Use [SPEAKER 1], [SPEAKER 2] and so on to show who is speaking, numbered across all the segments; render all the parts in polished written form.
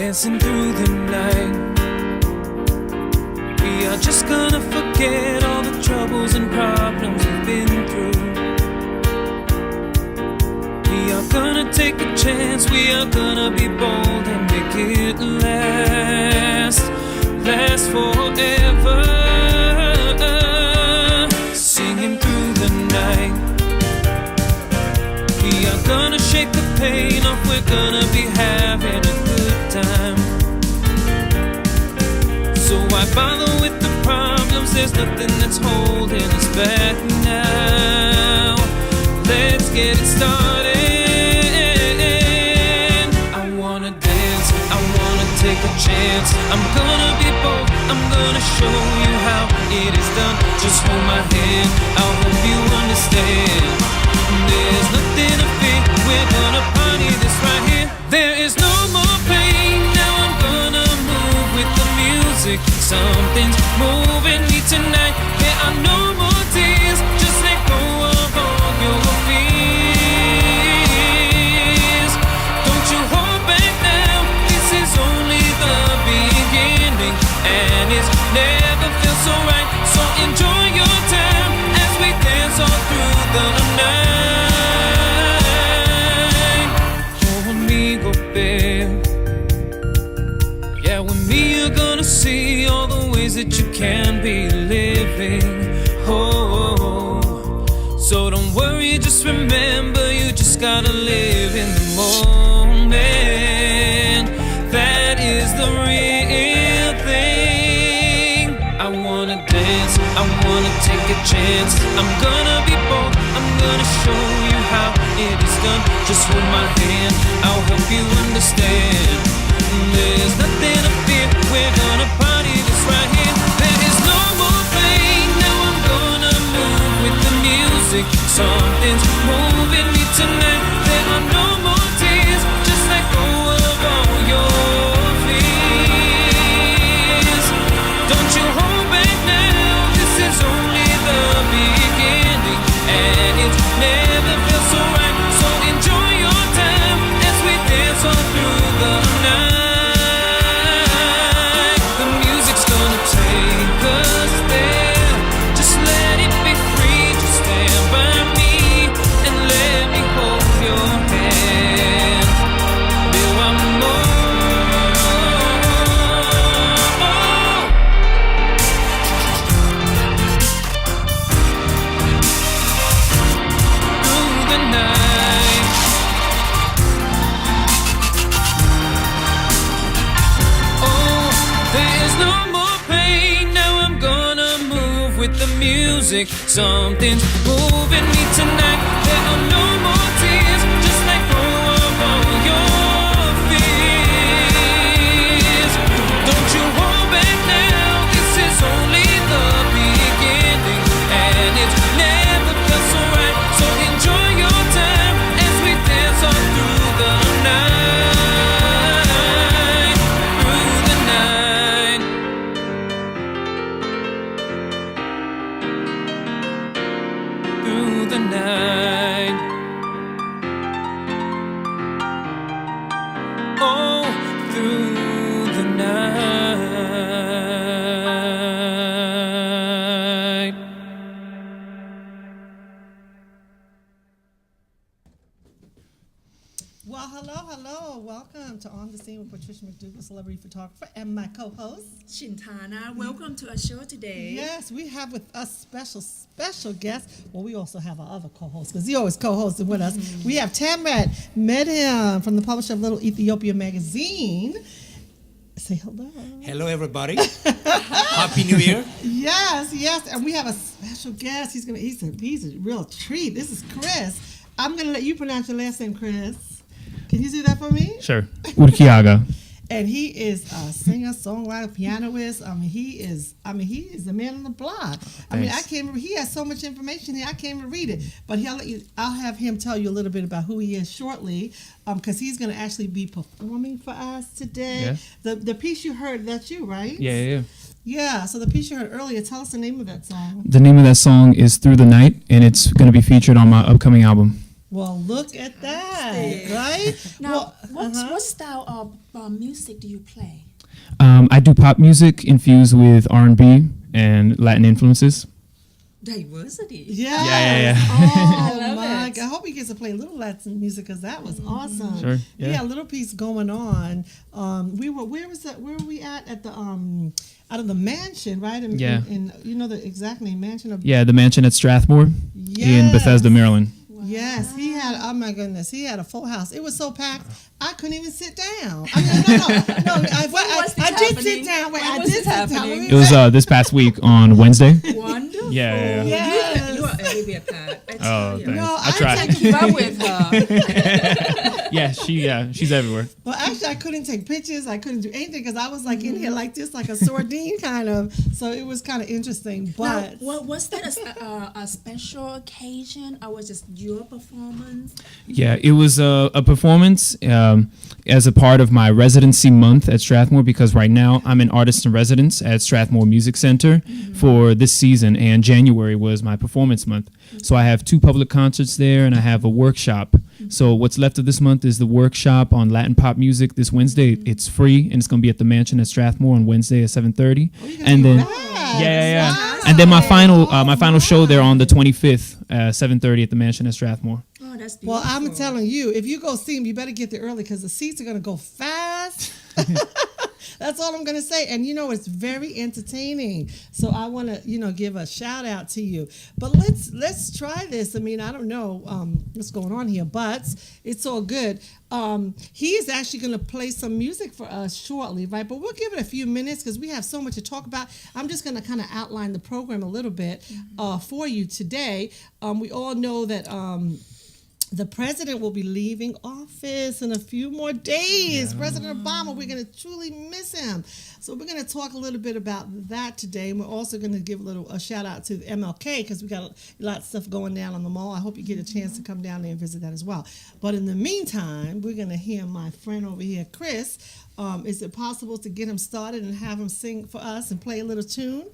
[SPEAKER 1] dancing through the night. We are just gonna forget all the troubles and problems we've been through. We are gonna take a chance, we are gonna be bold and make it last forever. Singing through the night. We are gonna shake the pain off, we're gonna be having a good time. So why bother with the problems, there's nothing that's holding us back now. Let's get it started. I wanna dance, I wanna take a chance. I'm gonna be bold, I'm gonna show you how it is done. Just hold my hand, I'll hope you understand. There's nothing to fear, we're gonna party this right here. There is no more pain, now I'm gonna move with the music. Something's moving me tonight. There are no more tears, just let go of all your fears. Don't you hold back now, this is only the beginning, and it's never felt so right. So enjoy your time as we dance all through the night. Hold me, go babe. Yeah, with me you're gonna see all the ways that you can be living. Oh, so don't worry, just remember you just gotta live in the moment. That is the real thing. I wanna dance, I wanna take a chance. I'm gonna be bold, I'm gonna show you how it is done. Just hold my hand, I'll hope you understand. There's nothing to fear, we're gonna party this right here. There is no more pain, now I'm gonna move with the music. Something's moving me tonight. There are no more tears, just let go of all your fears. Don't you hold back now, this is only the beginning, and it's never felt so right. So enjoy your time as we dance all through the night. Music, something's moving me tonight. There are no more tears, just let go of all your fears. Don't you hold back now, this is only the beginning, and it's never felt so right. So enjoy your time as we dance all through the night, through the night. Through the night. Oh, through the night.
[SPEAKER 2] Well, hello. Welcome to On the Scene with Patricia McDougal, celebrity photographer, and my co-host,
[SPEAKER 3] Shintana. Welcome to our show today.
[SPEAKER 2] Yes, we have with us special guests. Well, we also have our other co-host, because he always co-hosted with us. We have Tamrat Medham from the publisher of Little Ethiopia magazine. Say hello.
[SPEAKER 4] Hello, everybody. Happy New Year.
[SPEAKER 2] Yes, and we have a special guest. He's a real treat. This is Chris. I'm gonna let you pronounce your last name, Chris. Can you do that for me?
[SPEAKER 5] Sure. Urquiaga.
[SPEAKER 2] And he is a singer, songwriter, pianist. He is the man on the block.
[SPEAKER 5] Thanks.
[SPEAKER 2] He has so much information here, I can't even read it. But I'll have him tell you a little bit about who he is shortly, because he's going to actually be performing for us today.
[SPEAKER 5] Yeah.
[SPEAKER 2] The piece you heard, that's you, right?
[SPEAKER 5] Yeah.
[SPEAKER 2] Yeah, so the piece you heard earlier, tell us the name of that song.
[SPEAKER 5] The name of that song is Through the Night, and it's going to be featured on my upcoming album.
[SPEAKER 2] Well, look at that, right?
[SPEAKER 3] Now,
[SPEAKER 2] Well,
[SPEAKER 3] what style of music do you play?
[SPEAKER 5] I do pop music infused with R&B and Latin influences.
[SPEAKER 3] Diversity.
[SPEAKER 2] Yes.
[SPEAKER 5] Yeah.
[SPEAKER 2] Oh
[SPEAKER 3] love
[SPEAKER 2] my
[SPEAKER 3] it.
[SPEAKER 2] God! I hope he gets to play a little Latin music because that was awesome.
[SPEAKER 5] Sure, yeah.
[SPEAKER 2] He had a little piece going on. Where was that? Where were we at the out of the mansion, right?
[SPEAKER 5] Yeah.
[SPEAKER 2] In you know the exact name, mansion of.
[SPEAKER 5] Yeah, the mansion at Strathmore in
[SPEAKER 2] Yes.
[SPEAKER 5] Bethesda, Maryland.
[SPEAKER 2] Yes, he had. Oh my goodness, he had a full house. It was so packed, I couldn't even sit down. I mean, no. I did sit down. Wait,
[SPEAKER 3] When
[SPEAKER 2] I
[SPEAKER 3] was
[SPEAKER 2] did
[SPEAKER 3] this
[SPEAKER 2] sit down.
[SPEAKER 3] happening?
[SPEAKER 5] It was this past week on Wednesday.
[SPEAKER 3] Wonderful.
[SPEAKER 5] Yeah.
[SPEAKER 2] Yes.
[SPEAKER 3] You are Olivia Pat. I
[SPEAKER 5] Oh,
[SPEAKER 3] tell you.
[SPEAKER 5] thanks.
[SPEAKER 2] No,
[SPEAKER 5] I tried.
[SPEAKER 3] I keep up with her.
[SPEAKER 5] She's everywhere.
[SPEAKER 2] Well, actually, I couldn't take pictures. I couldn't do anything because I was like in here like this, like a sardine kind of. So it was kind of interesting. But
[SPEAKER 3] Now, was that a special occasion or was just your performance?
[SPEAKER 5] Yeah, it was a performance as a part of my residency month at Strathmore because right now I'm an artist in residence at Strathmore Music Center for this season, and January was my performance month. So I have 2 public concerts there, and I have a workshop. So what's left of this month is the workshop on Latin pop music this Wednesday. It's free, and it's going to be at the mansion at Strathmore on Wednesday at 7:30. And then
[SPEAKER 2] Wow.
[SPEAKER 5] and then my final show there on the 25th, 7:30 at the mansion at Strathmore.
[SPEAKER 3] Oh, that's beautiful.
[SPEAKER 2] well, I'm telling you, if you go see him, you better get there early because the seats are gonna go fast. That's all I'm gonna say. And it's very entertaining. So I want to give a shout out to you. But let's try this. I mean, I don't know what's going on here, but it's all good. He is actually going to play some music for us shortly, right? But we'll give it a few minutes because we have so much to talk about. I'm just going to kind of outline the program a little bit for you today. We all know that the president will be leaving office in a few more days. Yeah. President Obama, we're going to truly miss him. So we're going to talk a little bit about that today. And we're also going to give a shout out to the MLK because we got a lot of stuff going down on the mall. I hope you get a chance to come down there and visit that as well. But in the meantime, we're going to hear my friend over here, Chris. Is it possible to get him started and have him sing for us and play a little tune?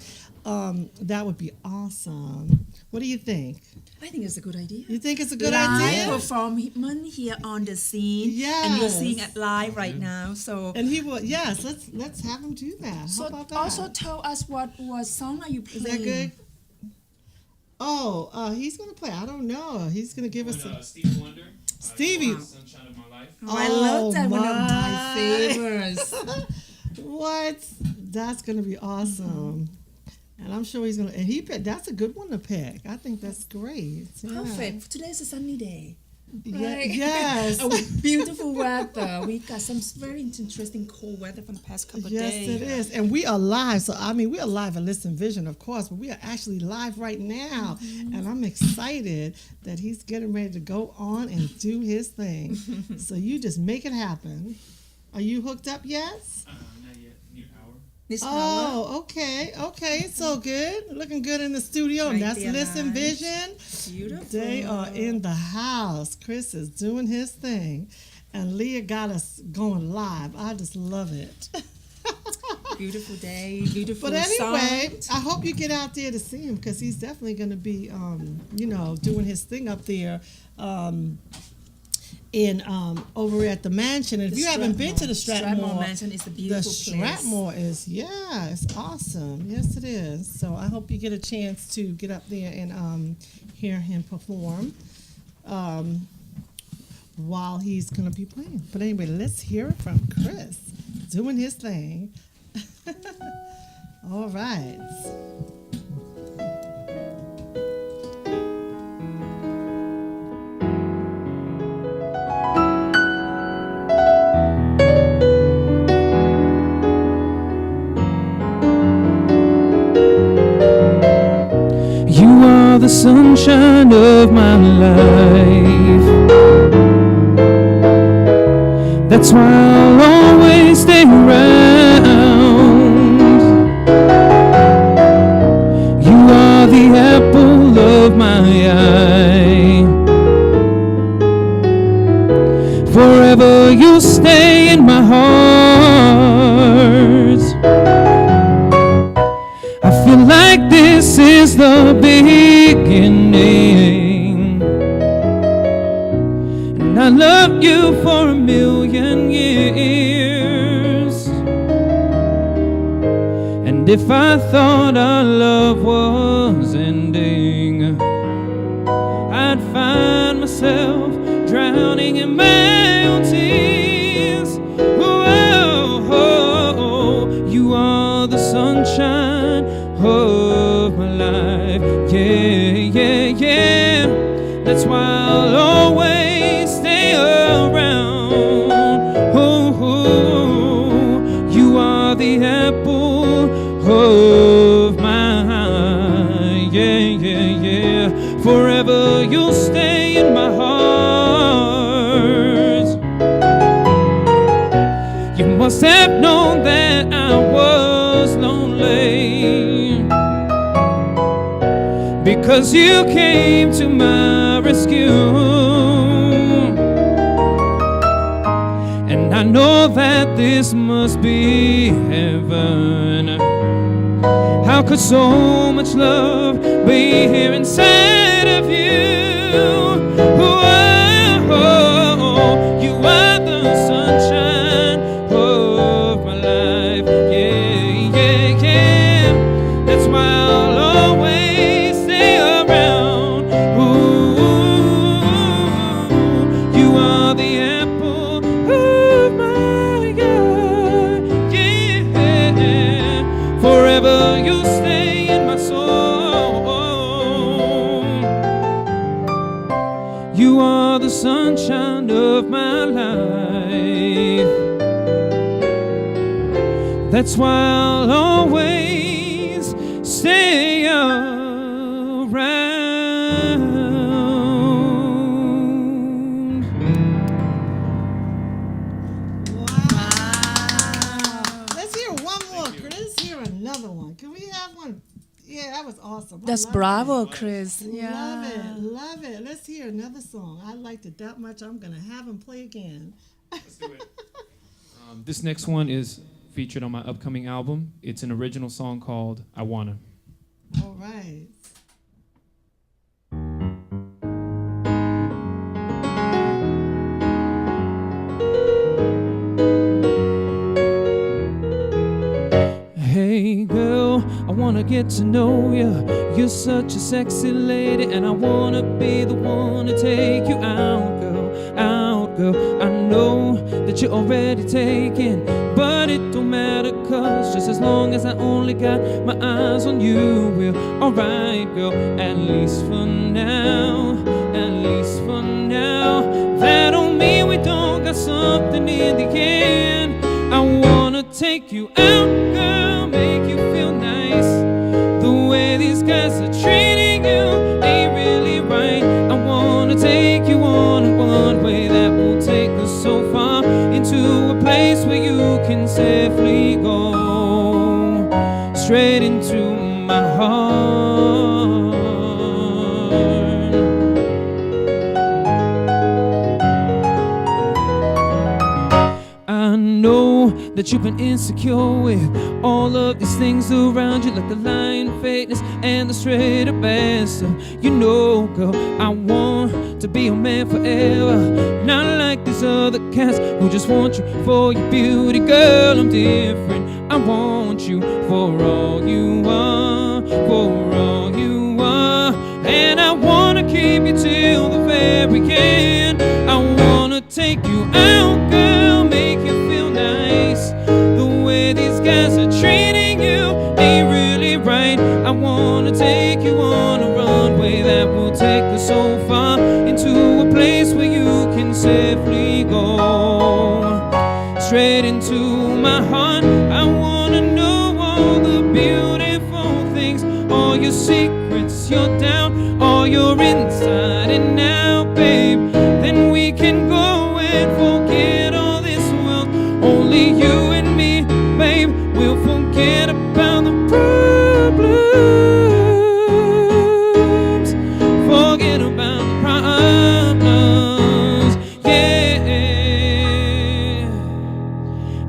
[SPEAKER 2] That would be awesome. What do you think?
[SPEAKER 3] I think it's a good idea.
[SPEAKER 2] You think it's a good
[SPEAKER 3] Live
[SPEAKER 2] idea?
[SPEAKER 3] performance here on the scene.
[SPEAKER 2] Yes.
[SPEAKER 3] And you're seeing it live right now. So
[SPEAKER 2] And he will. Yes, let's have him do that. How about that?
[SPEAKER 3] also tell us what song are you
[SPEAKER 2] Is
[SPEAKER 3] playing?
[SPEAKER 2] that good? Oh, he's gonna play. I don't know. He's gonna give us a
[SPEAKER 5] Stevie Wonder.
[SPEAKER 2] Stevie.
[SPEAKER 5] Sunshine of My Life.
[SPEAKER 3] Oh, I love that. One of
[SPEAKER 2] my.
[SPEAKER 3] my favorites.
[SPEAKER 2] What? That's gonna be awesome. And I'm sure he's gonna. And he picked. That's a good one to pick. I think that's great. Yeah.
[SPEAKER 3] Perfect. Today's a sunny day.
[SPEAKER 2] Yeah,
[SPEAKER 3] Right?
[SPEAKER 2] yes.
[SPEAKER 3] Beautiful weather. We got some very interesting cold weather from the past couple of
[SPEAKER 2] Yes,
[SPEAKER 3] days.
[SPEAKER 2] it is. And we are live. So, I mean, we are live at Listen Vision, of course, but we are actually live right now. And I'm excited that he's getting ready to go on and do his thing. So, you just make it happen. Are you hooked up yet?
[SPEAKER 5] Not yet. New power.
[SPEAKER 3] This power.
[SPEAKER 2] Oh, okay. So good. Looking good in the studio. And
[SPEAKER 3] Right
[SPEAKER 2] that's
[SPEAKER 3] there,
[SPEAKER 2] Listen
[SPEAKER 3] nice.
[SPEAKER 2] Vision.
[SPEAKER 3] Beautiful.
[SPEAKER 2] They are in the house. Chris is doing his thing. And Leah got us going live. I just love it.
[SPEAKER 3] Beautiful day. Beautiful
[SPEAKER 2] But anyway,
[SPEAKER 3] song.
[SPEAKER 2] I hope you get out there to see him because he's definitely going to be, doing his thing up there in over at the mansion. And if
[SPEAKER 3] The
[SPEAKER 2] you haven't been to the
[SPEAKER 3] Strathmore
[SPEAKER 2] Strathmore
[SPEAKER 3] Mansion is a
[SPEAKER 2] the
[SPEAKER 3] beautiful place.
[SPEAKER 2] Strathmore is, it's awesome. Yes, it is. So I hope you get a chance to get up there and hear him perform while he's going to be playing. But anyway, let's hear it from Chris doing his thing. All right.
[SPEAKER 5] You are the sunshine of my life. That's why I'll always stay around. You are the apple of my eye. Forever you'll stay in my heart. I feel like this is the beginning.
[SPEAKER 1] I love you for a million years. And if I thought our love was ending, I'd find myself drowning in my own tears. Oh, you are the sunshine of my life. Yeah. That's why I'll always stay around. Oh, you are the apple of my eye. Yeah. Forever you'll stay in my heart. You must have known that I was lonely, because you came to my rescue. And I know that this must be heaven. How could so much love be here inside of you? Oh, you are the sunshine of my life. Yeah. That's why I'll always stay around. Ooh, you are the apple of my eye. Yeah, forever you'll stay in my soul. You are the sunshine of my life. That's why I'll always stay around.
[SPEAKER 2] Wow. Let's hear one more, Chris. Let's hear another one. Can we have one? Yeah, that was awesome. I
[SPEAKER 3] That's
[SPEAKER 2] love
[SPEAKER 3] bravo,
[SPEAKER 2] it.
[SPEAKER 3] Chris. Yeah.
[SPEAKER 2] Love it. Let's hear another song. I liked it that much. I'm going to have him play again.
[SPEAKER 5] Let's do it. This next one is featured on my upcoming album. It's an original song called I Wanna.
[SPEAKER 2] All right.
[SPEAKER 1] Hey girl, I wanna get to know you. You're such a sexy lady, and I wanna be the one to take you out, girl, out, girl. I know that you're already taken, but it don't matter, cause just as long as I only got my eyes on you, we're alright, girl. At least for now, at least for now. That don't mean we don't got something in the end. I wanna take you out, girl, make you feel nice. The way these guys are treating you ain't really right. I wanna take you on a one-way that will take us so far into a place where you can safely go straight into my heart. I know that you've been insecure with all of these things around you, like the lying fakeness and the straight up ass. So you know, girl, I want to be your man forever, not like these other cats who just want you for your beauty. Girl, I'm different. I want you for all you are, for all you are. And I wanna keep you till the very end. I wanna take you out, girl, make you feel nice. The way these guys are treating you ain't really right. I wanna take you on a runway that will take us so far into a place where you can safely go straight into my heart. I wanna know all the beautiful things, all your secrets, your doubt, all your inside and out, babe. Then we can go and forget all this world. Only you and me, babe. We'll forget about the problems. Forget about the problems. Yeah.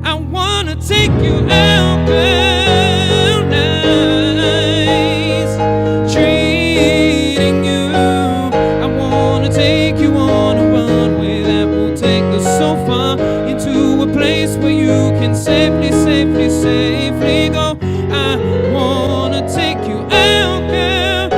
[SPEAKER 1] I wanna take can safely, safely, safely go. I wanna take you out, girl.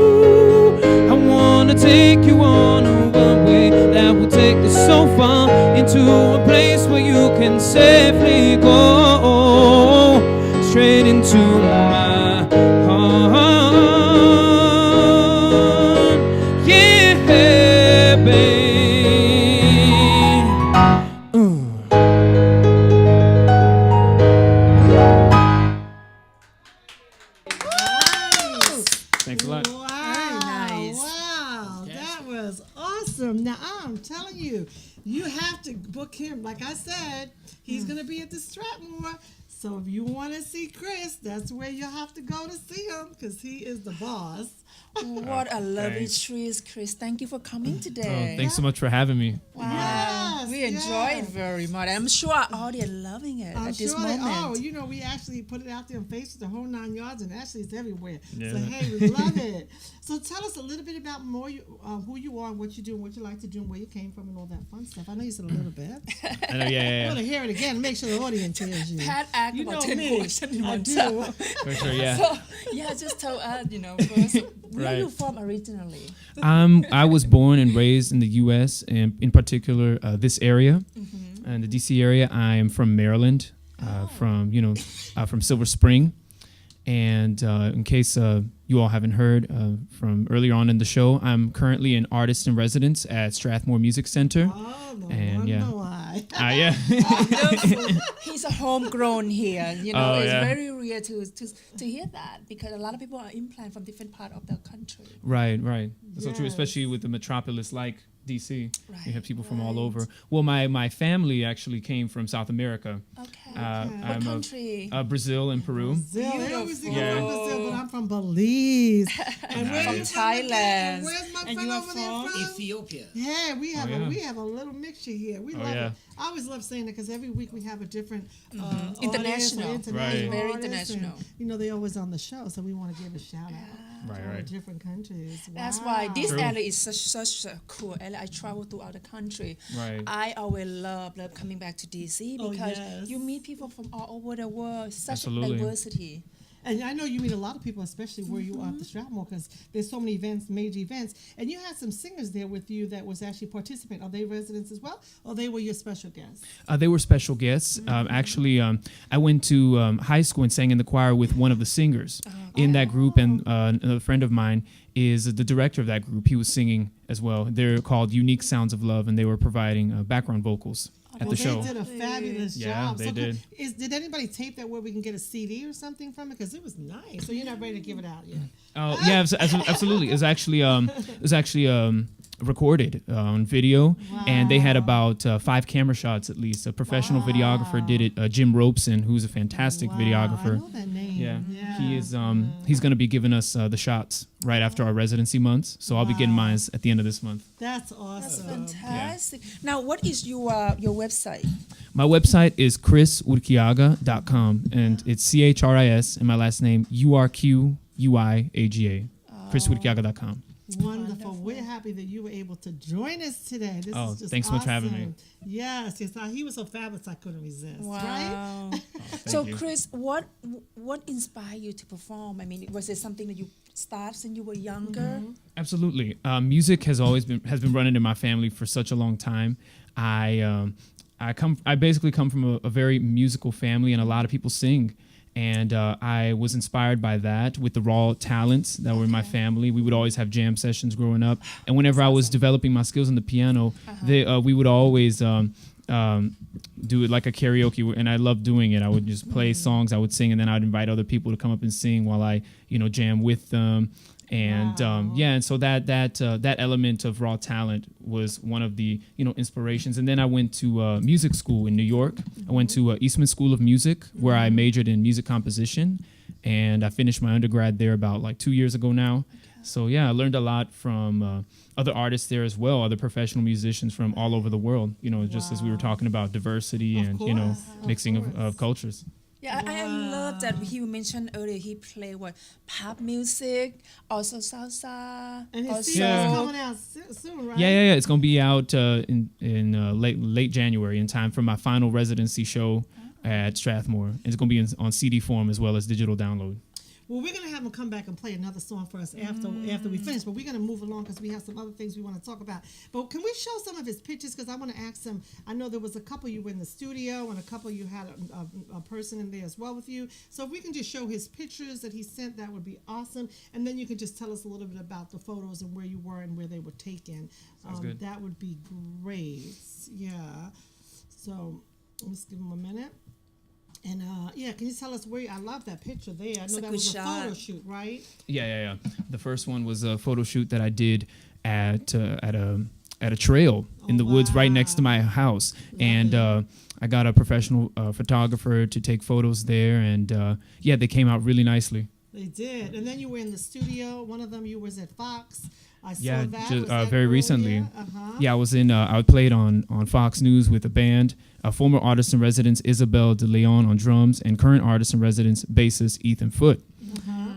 [SPEAKER 1] Ooh, I wanna take you on a one-way that will take us so far into a place where you can safely go straight into my heart. Yeah, babe.
[SPEAKER 5] Thanks a lot.
[SPEAKER 2] Wow.
[SPEAKER 3] nice.
[SPEAKER 2] Wow. That was awesome. Now, I'm telling you, you have to book him. Like I said, he's going to be at the Stratmore. So if you want to see Chris, that's where you'll have to go to see him because he is the boss.
[SPEAKER 3] What a lovely
[SPEAKER 5] Thanks.
[SPEAKER 3] trees, Chris. Thank you for coming
[SPEAKER 5] Oh,
[SPEAKER 3] today.
[SPEAKER 5] thanks so much for having me.
[SPEAKER 3] Wow.
[SPEAKER 2] Yes,
[SPEAKER 3] We enjoy it very much. I'm sure our audience loving it
[SPEAKER 2] I'm
[SPEAKER 3] at this
[SPEAKER 2] sure
[SPEAKER 3] moment.
[SPEAKER 2] you know, we actually put it out there on Facebook, the whole 9 yards, and actually it's everywhere.
[SPEAKER 5] Yeah.
[SPEAKER 2] So, hey, we love it. So tell us a little bit about more who you are, and what you do, and what you like to do, and where you came from, and all that fun stuff. I know you said a little bit.
[SPEAKER 5] I know, yeah,
[SPEAKER 2] I want to hear it again. Make sure the audience hears you.
[SPEAKER 3] Pat act
[SPEAKER 2] You
[SPEAKER 3] about
[SPEAKER 2] know
[SPEAKER 3] 10
[SPEAKER 2] me.
[SPEAKER 3] questions in
[SPEAKER 2] I
[SPEAKER 3] one
[SPEAKER 2] do.
[SPEAKER 3] time.
[SPEAKER 5] for sure, yeah.
[SPEAKER 3] So, yeah, just tell us, first, where are
[SPEAKER 5] Right.
[SPEAKER 3] you from originally?
[SPEAKER 5] I was born and raised in the U.S. and in particular this area, in the D.C. area. I am from Maryland, from Silver Spring, and in case you all haven't heard from earlier on in the show, I'm currently an artist in residence at Strathmore Music Center.
[SPEAKER 2] Oh, no
[SPEAKER 5] And,
[SPEAKER 2] wonder
[SPEAKER 5] yeah.
[SPEAKER 2] why.
[SPEAKER 5] Yeah,
[SPEAKER 3] He's a homegrown here.
[SPEAKER 5] Oh,
[SPEAKER 3] It's
[SPEAKER 5] yeah.
[SPEAKER 3] very rare to hear that because a lot of people are implant from different part of the country.
[SPEAKER 5] right. So true,
[SPEAKER 2] Yes.
[SPEAKER 5] especially with the metropolis like D.C.
[SPEAKER 3] Right,
[SPEAKER 5] You have people from all
[SPEAKER 3] right.
[SPEAKER 5] over. Well, my family actually came from South America,
[SPEAKER 3] Okay.
[SPEAKER 5] I'm
[SPEAKER 3] what
[SPEAKER 5] of
[SPEAKER 3] country?
[SPEAKER 5] Brazil and Peru.
[SPEAKER 2] Brazil. I always think I'm from
[SPEAKER 5] Yeah.
[SPEAKER 2] Brazil, but I'm from Belize. And where
[SPEAKER 3] From
[SPEAKER 2] you
[SPEAKER 3] Thailand.
[SPEAKER 2] And where's my
[SPEAKER 3] And
[SPEAKER 2] friend
[SPEAKER 3] you are
[SPEAKER 2] over there
[SPEAKER 3] from?
[SPEAKER 2] from?
[SPEAKER 4] Ethiopia.
[SPEAKER 2] Yeah, we have
[SPEAKER 5] yeah.
[SPEAKER 2] we have a little mixture here. We
[SPEAKER 5] Oh,
[SPEAKER 2] love
[SPEAKER 5] yeah.
[SPEAKER 2] it. I always love saying it because every week we have a different
[SPEAKER 3] International.
[SPEAKER 2] artist or
[SPEAKER 5] Right.
[SPEAKER 3] Very
[SPEAKER 2] artist,
[SPEAKER 3] international.
[SPEAKER 2] And, they're always on the show, so we want to give a shout out
[SPEAKER 5] Right,
[SPEAKER 2] to all the
[SPEAKER 5] right.
[SPEAKER 2] different countries.
[SPEAKER 3] That's
[SPEAKER 2] Wow.
[SPEAKER 3] why this
[SPEAKER 5] True.
[SPEAKER 3] area is such a cool area. I travel throughout the country.
[SPEAKER 5] Right.
[SPEAKER 3] I always love coming back to DC
[SPEAKER 2] Oh,
[SPEAKER 3] because
[SPEAKER 2] yes.
[SPEAKER 3] you meet people from all over the world. Such
[SPEAKER 5] Absolutely.
[SPEAKER 3] diversity.
[SPEAKER 2] And I know you meet a lot of people, especially where you are at the Stratmore, because there's so many events, major events. And you had some singers there with you that was actually participating. Are they residents as well, or they were your special guests?
[SPEAKER 5] They were special guests. Actually, I went to high school and sang in the choir with one of the singers in that group, and another friend of mine is the director of that group. He was singing as well. They're called Unique Sounds of Love, and they were providing background vocals at
[SPEAKER 2] Well,
[SPEAKER 5] the show.
[SPEAKER 2] they did a fabulous
[SPEAKER 5] Yeah,
[SPEAKER 2] job.
[SPEAKER 5] they
[SPEAKER 2] So cool.
[SPEAKER 5] did.
[SPEAKER 2] Did anybody tape that where we can get a CD or something from it? Because it was nice. So you're not ready to give it out yet.
[SPEAKER 5] Oh yeah, absolutely. It was actually recorded on video, and they had about 5 camera shots at least. A professional videographer did it. Jim Robeson, who's a fantastic
[SPEAKER 2] Wow,
[SPEAKER 5] videographer.
[SPEAKER 2] I know that name.
[SPEAKER 5] Yeah, he is. He's going to be giving us the shots right after our residency months. So I'll be getting mine at the end of this month.
[SPEAKER 2] That's awesome.
[SPEAKER 3] Fantastic. Now, what is your website?
[SPEAKER 5] My website is chrisurquiaga.com, and it's CHRIS, and my last name URQUIAGA. chrisurquiaga.com.
[SPEAKER 2] Wonderful. We're happy that you were able to join us today. This
[SPEAKER 5] Oh,
[SPEAKER 2] is just
[SPEAKER 5] thanks so much for having me.
[SPEAKER 2] awesome. Yes. He was so fabulous I couldn't resist. Right?
[SPEAKER 3] Wow. So, Chris, what inspired you to perform? I mean, was it something that you started since you were younger?
[SPEAKER 5] Absolutely. Music has been running in my family for such a long time. I basically come from a very musical family, and a lot of people sing. And I was inspired by that with the raw talents that were in my family. We would always have jam sessions growing up. And whenever I was developing my skills on the piano, we would always do it like a karaoke. And I loved doing it. I would just play songs, I would sing, and then I'd invite other people to come up and sing while I, jam with them. And and so that element of raw talent was one of the inspirations. And then I went to music school in New York. I went to Eastman School of Music, where I majored in music composition, and I finished my undergrad there about like 2 years ago now. So yeah, I learned a lot from other artists there as well, other professional musicians from all over the world. Just as we were talking about diversity and
[SPEAKER 2] course,
[SPEAKER 5] mixing
[SPEAKER 2] of
[SPEAKER 5] of cultures.
[SPEAKER 3] Yeah, I love that he mentioned earlier he played what pop music, also salsa,
[SPEAKER 2] And his
[SPEAKER 3] also
[SPEAKER 2] CD
[SPEAKER 5] Yeah.
[SPEAKER 2] is coming out soon, right?
[SPEAKER 5] Yeah. It's gonna be out in late January in time for my final residency show at Strathmore. It's gonna be on CD form as well as digital download.
[SPEAKER 2] Well, we're gonna have him come back and play another song for us after we finish. But we're gonna move along because we have some other things we want to talk about. But can we show some of his pictures? Because I want to ask him. I know there was a couple you were in the studio, and a couple you had a person in there as well with you. So if we can just show his pictures that he sent, that would be awesome. And then you can just tell us a little bit about the photos and where you were and where they were taken.
[SPEAKER 5] Sounds good.
[SPEAKER 2] That would be great. Yeah. So let's give him a minute. And can you tell us where? I love that picture there. I know
[SPEAKER 3] a
[SPEAKER 2] that
[SPEAKER 3] good
[SPEAKER 2] was a
[SPEAKER 3] shot.
[SPEAKER 2] photo shoot, right?
[SPEAKER 5] Yeah. The first one was a photo shoot that I did at a trail in the woods right next to my house, and I got a professional photographer to take photos there, and they came out really nicely.
[SPEAKER 2] They did. And then you were in the studio. One of them you was at Fox. I saw
[SPEAKER 5] Yeah,
[SPEAKER 2] that.
[SPEAKER 5] just,
[SPEAKER 2] Was that
[SPEAKER 5] very
[SPEAKER 2] earlier?
[SPEAKER 5] recently.
[SPEAKER 2] Uh-huh.
[SPEAKER 5] Yeah, I was in. I played on Fox News with a band. Former artist in residence Isabel De Leon on drums, and current artist in residence bassist Ethan Foote.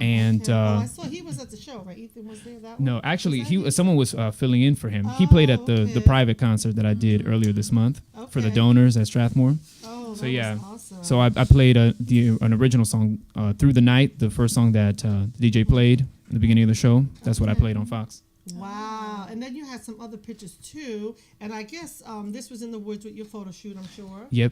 [SPEAKER 5] And
[SPEAKER 2] Okay. I saw he was at the show, right? Ethan was there that
[SPEAKER 5] no,
[SPEAKER 2] one?
[SPEAKER 5] actually,
[SPEAKER 2] Was that him?
[SPEAKER 5] someone was filling in for him. He played at the
[SPEAKER 2] okay.
[SPEAKER 5] private concert that I did earlier this month for the
[SPEAKER 2] Okay.
[SPEAKER 5] donors at Strathmore.
[SPEAKER 2] Oh,
[SPEAKER 5] So
[SPEAKER 2] that
[SPEAKER 5] yeah,
[SPEAKER 2] was awesome.
[SPEAKER 5] so I played an original song, "Through the Night," the first song that the DJ played at the beginning of the show. That's what I played on Fox.
[SPEAKER 2] Wow. And then you had some other pictures too. And I guess this was in the woods with your photo shoot, I'm sure.
[SPEAKER 5] Yep.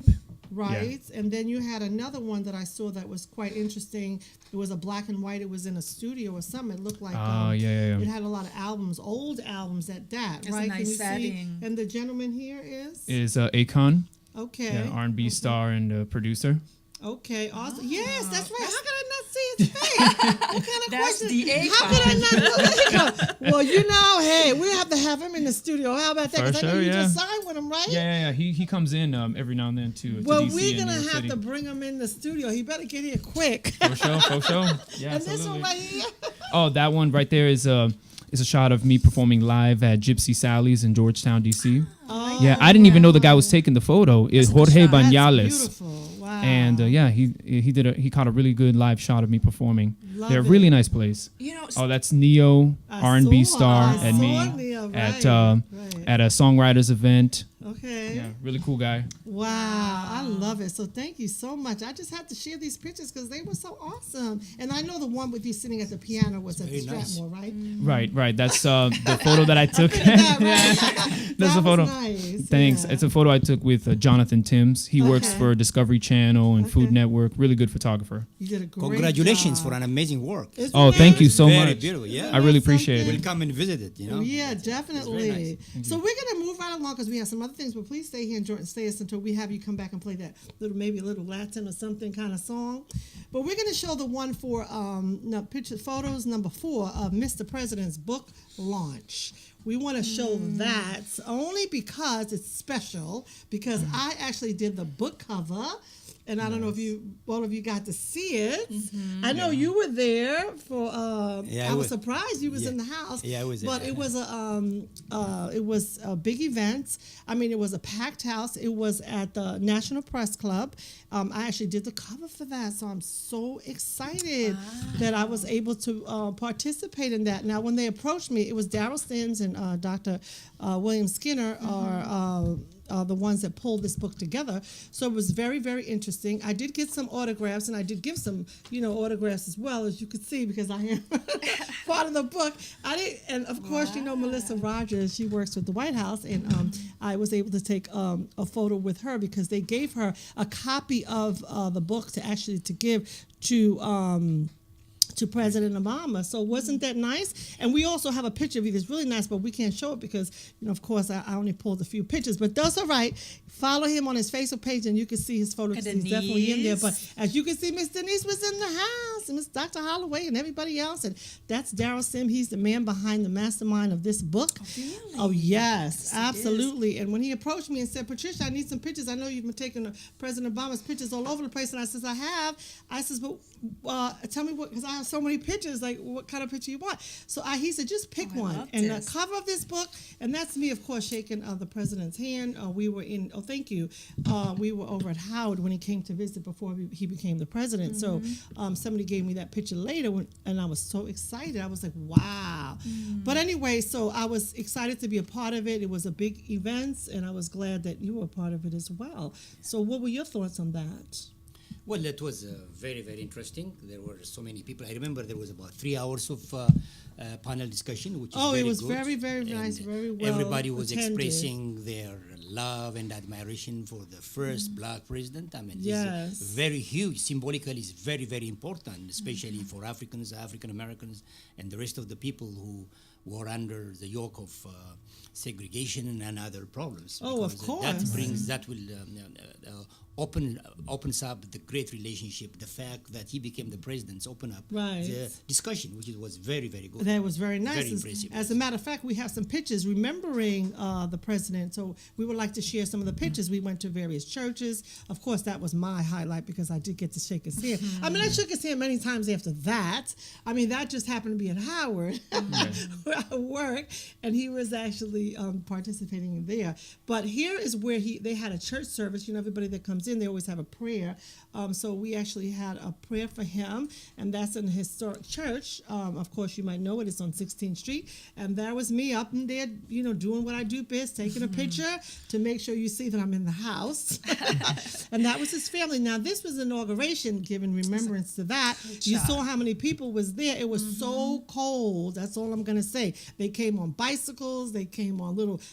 [SPEAKER 2] Right. And then you had another one that I saw that was quite interesting. It was a black and white. It was in a studio or something. It looked like
[SPEAKER 5] Yeah.
[SPEAKER 2] it had a lot of albums, old albums at that,
[SPEAKER 3] It's a
[SPEAKER 2] right?
[SPEAKER 3] nice
[SPEAKER 2] Can we see?
[SPEAKER 3] setting.
[SPEAKER 2] And the gentleman here is?
[SPEAKER 5] Is Akon,
[SPEAKER 2] Okay.
[SPEAKER 5] R&B star and producer.
[SPEAKER 2] Okay, awesome. Yes, that's right. How could I not see his face? What kind of
[SPEAKER 3] That's
[SPEAKER 2] question?
[SPEAKER 3] the
[SPEAKER 2] How could I not know that? Well, hey, we have to have him in the studio. How about that?
[SPEAKER 5] For
[SPEAKER 2] 'Cause I know
[SPEAKER 5] sure,
[SPEAKER 2] you
[SPEAKER 5] yeah.
[SPEAKER 2] just signed with him, right?
[SPEAKER 5] Yeah. He comes in every now and then to
[SPEAKER 2] Well,
[SPEAKER 5] DC
[SPEAKER 2] we're
[SPEAKER 5] and
[SPEAKER 2] gonna
[SPEAKER 5] New York
[SPEAKER 2] have
[SPEAKER 5] City.
[SPEAKER 2] to bring him in the studio. He better get here quick.
[SPEAKER 5] For sure. Yeah,
[SPEAKER 2] And this
[SPEAKER 5] absolutely.
[SPEAKER 2] one right here.
[SPEAKER 5] Oh, that one right there is a shot of me performing live at Gypsy Sally's in Georgetown, DC.
[SPEAKER 2] Oh,
[SPEAKER 5] Yeah, I didn't even know the guy was taking the photo. It's Jorge
[SPEAKER 2] that's
[SPEAKER 5] Banales.
[SPEAKER 2] beautiful. Wow.
[SPEAKER 5] And he caught a really good live shot of me performing.
[SPEAKER 2] Love
[SPEAKER 5] They're a
[SPEAKER 2] it.
[SPEAKER 5] really nice place.
[SPEAKER 3] You know,
[SPEAKER 5] Oh, that's Neo, R&B star,
[SPEAKER 2] I
[SPEAKER 5] and me
[SPEAKER 2] saw Neo,
[SPEAKER 5] at
[SPEAKER 2] right.
[SPEAKER 5] at a songwriters event.
[SPEAKER 2] Okay.
[SPEAKER 5] Yeah, really cool guy.
[SPEAKER 2] Wow, I love it. So thank you so much. I just had to share these pictures because they were so awesome. And I know the one with you sitting at the piano was at the
[SPEAKER 4] very nice.
[SPEAKER 2] Strathmore, right?
[SPEAKER 5] Right. That's the photo that I took.
[SPEAKER 2] That, right?
[SPEAKER 5] That's
[SPEAKER 2] That
[SPEAKER 5] the photo.
[SPEAKER 2] was nice.
[SPEAKER 5] Thanks.
[SPEAKER 2] Yeah.
[SPEAKER 5] It's a photo I took with Jonathan Timms. He works
[SPEAKER 2] Okay.
[SPEAKER 5] for Discovery Channel and Food
[SPEAKER 2] Okay.
[SPEAKER 5] Network. Really good photographer.
[SPEAKER 2] You did a great
[SPEAKER 4] Congratulations
[SPEAKER 2] job.
[SPEAKER 4] for an amazing work.
[SPEAKER 2] Isn't
[SPEAKER 5] Oh,
[SPEAKER 2] it?
[SPEAKER 5] thank you so
[SPEAKER 4] Very
[SPEAKER 5] much.
[SPEAKER 4] beautiful. Yeah.
[SPEAKER 5] I really appreciate
[SPEAKER 4] We'll
[SPEAKER 5] it.
[SPEAKER 4] come and visit it.
[SPEAKER 2] Yeah,
[SPEAKER 4] It's
[SPEAKER 2] definitely.
[SPEAKER 4] very
[SPEAKER 2] So we're gonna move right along because we have some other things. But please stay here and stay us until we have you come back and play that maybe a little Latin or something kind of song. But we're gonna show the one for photos number 4 of Mr. President's book launch. We want to show that only because it's special. Because I actually did the book cover. And I don't know if all of you got to see it. I know you were there for.
[SPEAKER 4] Yeah,
[SPEAKER 2] I was surprised you was in the house.
[SPEAKER 4] Yeah, I was there.
[SPEAKER 2] But it was a big event. I mean, it was a packed house. It was at the National Press Club. I actually did the cover for that, so I'm so excited that I was able to participate in that. Now, when they approached me, it was Daryl Stins and Dr. William Skinner are the ones that pulled this book together. So it was very, very interesting. I did get some autographs, and I did give some, autographs as well, as you could see, because I am part of the book. And of course, Melissa Rogers, she works with the White House, and I was able to take a photo with her because they gave her a copy of the book to give to President Obama. So wasn't that nice? And we also have a picture of you that's really nice, but we can't show it because, of course, I only pulled a few pictures. But that's all right. Follow him on his Facebook page, and you can see his photos. He's definitely in there. But as you can see, Miss Denise was in the house. else, and Miss Dr. Holloway and everybody else. And that's Daryl Sim. He's the man behind the mastermind of this book.
[SPEAKER 3] Really?
[SPEAKER 2] Oh, yes,
[SPEAKER 3] Yes, it
[SPEAKER 2] absolutely. And when he approached me and said, Patricia, I need some pictures. I know you've been taking President Obama's pictures all over the place. And I says, I have. I says, but tell me what, because I have so many pictures, like what kind of picture you want. So he said, just pick
[SPEAKER 3] I
[SPEAKER 2] one.
[SPEAKER 3] love
[SPEAKER 2] And
[SPEAKER 3] this.
[SPEAKER 2] the cover of this book, and that's me, of course, shaking the president's hand. We were in, thank you. We were over at Howard when he came to visit before he became the president. So somebody gave me that picture later, and I was so excited. I was like, wow. But anyway, so I was excited to be a part of it. It was a big event, and I was glad that you were a part of it as well. So what were your thoughts on that?
[SPEAKER 4] Well, that was very, very interesting. There were so many people. I remember there was about 3 hours of panel discussion, which is
[SPEAKER 2] Oh,
[SPEAKER 4] very
[SPEAKER 2] it was
[SPEAKER 4] good.
[SPEAKER 2] very, very
[SPEAKER 4] And
[SPEAKER 2] nice, very well
[SPEAKER 4] everybody was
[SPEAKER 2] attended.
[SPEAKER 4] expressing their love and admiration for the first black president. I mean,
[SPEAKER 2] Yes.
[SPEAKER 4] it's very huge. Symbolically, it's very, very important, especially for Africans, African Americans, and the rest of the people who were under the yoke of segregation and other problems.
[SPEAKER 2] Oh, of
[SPEAKER 4] Because
[SPEAKER 2] course.
[SPEAKER 4] that will opens up the great relationship. The fact that he became the president opened up
[SPEAKER 2] Right.
[SPEAKER 4] the discussion, which was very, very good.
[SPEAKER 2] That was very nice.
[SPEAKER 4] Very impressive.
[SPEAKER 2] As a matter of fact, we have some pictures remembering the president. So we would like to share some of the pictures. We went to various churches. Of course, that was my highlight because I did get to shake his hand. I mean, I shook his hand many times after that. I mean, that just happened to be at Howard where I work, and he was actually participating there. But here is where they had a church service. You know, everybody that comes in, they always have a prayer. So we actually had a prayer for him, and that's in a historic church. Of course, you might know it. It's on 16th Street, and that was me up in there, you know, doing what I do best, taking a picture to make sure you see that I'm in the house. And that was his family. Now, this was inauguration, giving remembrance to that. You
[SPEAKER 3] job.
[SPEAKER 2] saw how many people was there. It was so cold. That's all I'm gonna say. They came on bicycles. They came on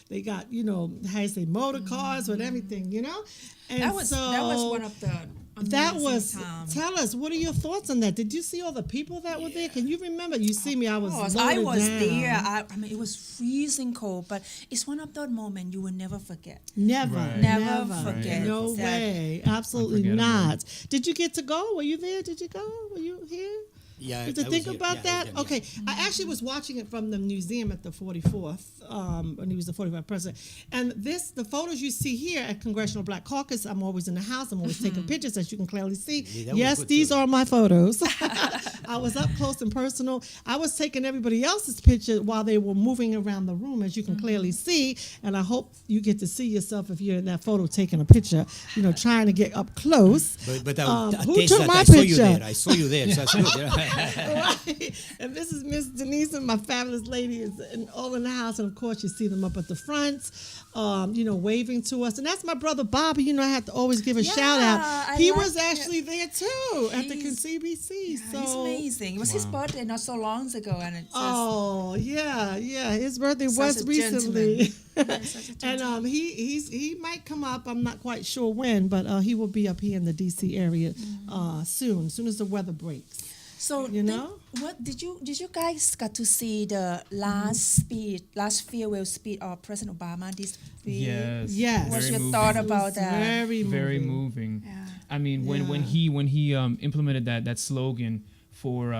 [SPEAKER 2] they got, you know, how you say, motor cars with everything, you know. And
[SPEAKER 3] That was one of the
[SPEAKER 2] that
[SPEAKER 3] amazing
[SPEAKER 2] was.
[SPEAKER 3] times.
[SPEAKER 2] Tell us, what are your thoughts on that? Did you see all the people that were there? Can you remember? You see me, I was.
[SPEAKER 3] Of course,
[SPEAKER 2] loaded
[SPEAKER 3] I was
[SPEAKER 2] down.
[SPEAKER 3] there. I mean, it was freezing cold, but it's one of those moments you will never forget.
[SPEAKER 2] Never,
[SPEAKER 5] Right.
[SPEAKER 3] Never forget
[SPEAKER 2] No
[SPEAKER 3] that.
[SPEAKER 2] way, absolutely
[SPEAKER 5] Unforgettable.
[SPEAKER 2] not. Did you get to go? Were you there? Did you go? Were you here?
[SPEAKER 4] Yeah,
[SPEAKER 2] Did you
[SPEAKER 4] I
[SPEAKER 2] think
[SPEAKER 4] was here.
[SPEAKER 2] about
[SPEAKER 4] Yeah, I
[SPEAKER 2] that?
[SPEAKER 4] was there,
[SPEAKER 2] Okay, I actually was watching it from the museum at the 44th, when he was the 45th president. And the photos you see here at Congressional Black Caucus, I'm always in the house. I'm always taking pictures, as you can clearly see.
[SPEAKER 4] Yeah, that was
[SPEAKER 2] Yes,
[SPEAKER 4] good
[SPEAKER 2] these
[SPEAKER 4] too.
[SPEAKER 2] are my photos. I was up close and personal. I was taking everybody else's picture while they were moving around the room, as you can clearly see. And I hope you get to see yourself if you're in that photo taking a picture, you know, trying to get up close.
[SPEAKER 4] But I
[SPEAKER 2] Who
[SPEAKER 4] taste
[SPEAKER 2] took
[SPEAKER 4] that.
[SPEAKER 2] my
[SPEAKER 4] I saw you
[SPEAKER 2] picture?
[SPEAKER 4] there. I saw you there. So I saw you there.
[SPEAKER 2] Right. And this is Miss Denise and my fabulous lady is all in the house. And of course, you see them up at the front, you know, waving to us. And that's my brother Bobby. You know, I have to always give a shout out.
[SPEAKER 3] I
[SPEAKER 2] He
[SPEAKER 3] like
[SPEAKER 2] was actually there too at the
[SPEAKER 3] He's-
[SPEAKER 2] CBC.
[SPEAKER 3] Yeah, he's amazing. It was his birthday not so long ago, and it's just,
[SPEAKER 2] Oh yeah. His birthday
[SPEAKER 3] Such
[SPEAKER 2] was
[SPEAKER 3] a
[SPEAKER 2] recently,
[SPEAKER 3] Yeah, such a
[SPEAKER 2] and he might come up. I'm not quite sure when, but he will be up here in the DC area soon as the weather breaks.
[SPEAKER 3] So
[SPEAKER 2] You know?
[SPEAKER 3] what did you guys got to see the last farewell speech of President Obama this week?
[SPEAKER 5] Yes.
[SPEAKER 2] Yes.
[SPEAKER 3] What's
[SPEAKER 5] Very
[SPEAKER 3] your
[SPEAKER 5] moving.
[SPEAKER 3] thought
[SPEAKER 2] It was
[SPEAKER 3] about that?
[SPEAKER 2] Very moving.
[SPEAKER 5] moving.
[SPEAKER 3] Yeah.
[SPEAKER 5] I mean, when
[SPEAKER 2] Yeah.
[SPEAKER 5] he implemented that slogan for